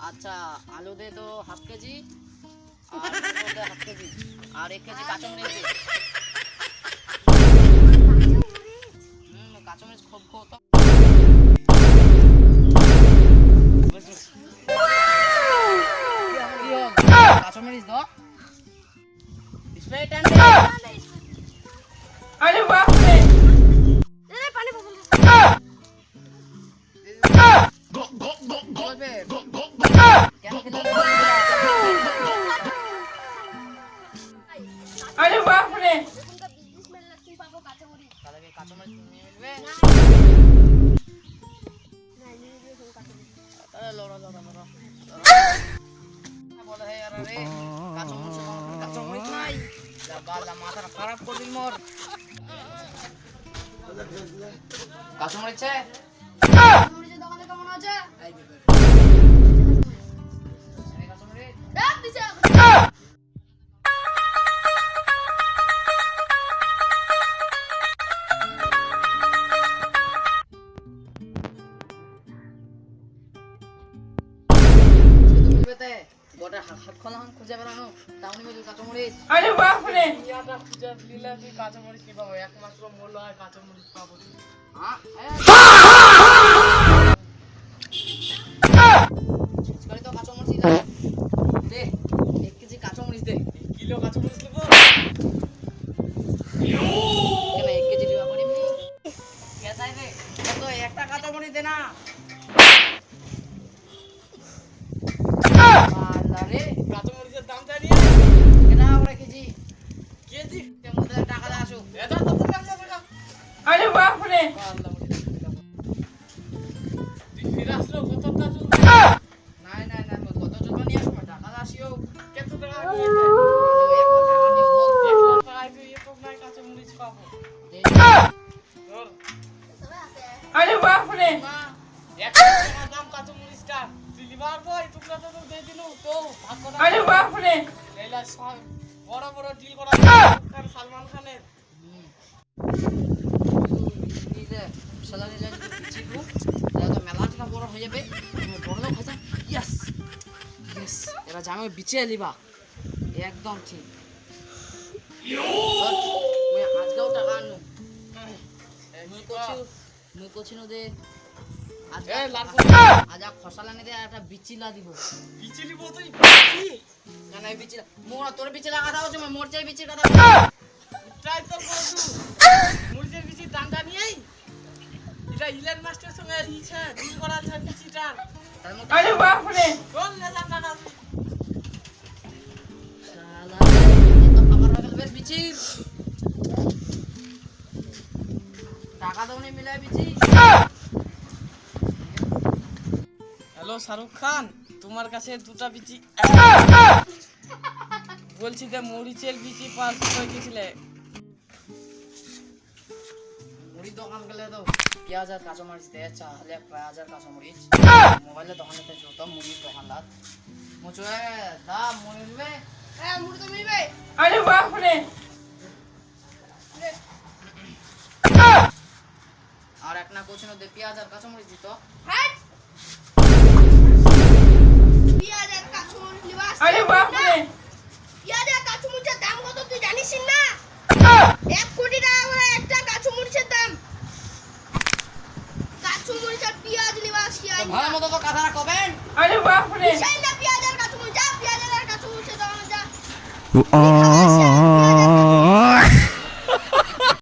আচ্ছা আলু দে তো হাফ কেজি আর হাফ কেজি আর 1 কেজি কাঁচামরিচ দে। কাঁচামরিচ খুব তো কাঁচামরিচ দাও ডিসপ্লে টাইম দে। আরে বাপ রে এই পানি বোতল বলবে কেন খেলে আরে বাপ রে এখনকার বিজনেসম্যান লাগছেন পাবো কাঁচামরিচ তাহলে কি কাঁচামরিচ নিয়ে মিলবে না নিয়ে দিয়ে সব কাঁচামরিচ তাহলে লড়া বলে হে আরে রে কাঁচামরিচ নাই যা বালা মাথা খারাপ করে দিল মোর। কাঁচামরিচ আছে কাঁচামরিচের দোকানে কেমন আছে এই দেখো কাঁচামরিচ ডাক দিছে গোটা হাত খোলা খুঁজে বেড়ানো টাউনি মিল কাঁচামরিচ। আরে বাপ রে ইয়াটা খুঁজে নিলে তুই কাঁচামরিচ কি পাবো? একমাত্র মূল্য হয় কাঁচামরিচ পাবো তুই। হ্যাঁ করে তো কাঁচামরিচ দে 1 কেজি কাঁচামরিচ দে। কিলো কাঁচামরিচ নেবো? কেন 1 কেজি দিবা করি নি কে চাই রে তো একটা কাঁচামরিচ দে না। আল্লাহ রে কাঁচামরিচের দাম জানিয়ে এটা ওরা কেজি কেজি এর মধ্যে টাকা দে আসো। এটা তো তোর কাছে টাকা। আরে বাপ রে আল্লাহ বলে তুই ফিরে আসলো কতটা চলবে? নাই কত জন্য নিয়ে আসবো টাকা দে আসিও। কত টাকা তো দিয়ে 1 লাখ টাকা নিও বল। 1 লাখ টাকায় তুই একক নাই কাঁচামরিচ পাবো। ধর সবাই আছে আরে বাপ রে মা 1 লাখ টাকা দাম কাঁচামরিচটা তুই লিবার বই টুকরা তো দিয়ে দিলু তো ভাগ করা। আরে বাপ রে লেলা সব বড় বড় ডিল করা আর সালমান খানের নিজে স্যালারি লাইন চিকু তাহলে তো মেলা টাকা বড় হয়ে যাবে বড় লোক হয়ে যা। ইয়েস এরা জামে বিচে লিবা একদম ঠিক। মই আজকেও টাকা আনু মুই কছি দে আজ এ লাল আজ খসালানি দে একটা বিচিলা দিব। বিচিলি বতুই না না বিচিলা মোর তোর বিচিলা কথা হচ্ছে মোর চাই বিচির কথা। ট্রাই তো করো তুই মুরগির বিচি দামটা নিয়েই এটা ইলেন মাস্টার সঙ্গে ইচ্ছা ডিল করা আছে বিচিটার আরে বাপ রে কোন না জানা না শালা এত খাবার হয়ে গেল বেশ বিচির টাকা দাও নি মিলাই বিচি। হ্যালো শাহরুখ খান তোমার কাছে দুটা বিচি বলছি যে মরিচের বিচি পাঁচ হয়ে গেছিলে মুড়ির দোকান গেলে তো পেঁয়াজ আর কাঁচামরিচ দেয় চাহলে পেঁয়াজ আর কাঁচামরিচ মোবাইলের দোকানে তো মুড়ির দোকান লাগ মুচুয়ে দা মুড়ি দিবে মুড়ি তো মিলবে আরে বাপ রে আর এক না কোচিন দে পেঁয়াজ আর কাঁচামরিচ দিত। হ্যাঁ পেঁয়াজ আর কাঁচামরিচ নিবা আরে বাপ রে পেঁয়াজ আর কাঁচামরিচের দাম কত তুই জানিস না 1 কোটি টাকা করে একটা কাঁচামরিচের দাম কাঁচামরিচ আর পেঁয়াজ নিবা কি তো ভালো মতো তো কথাটা কবেন। আরে বাপ রে সেই না পেঁয়াজ আর কাঁচামরিচ যা পেঁয়াজ আর কাঁচামরিচের দাম যা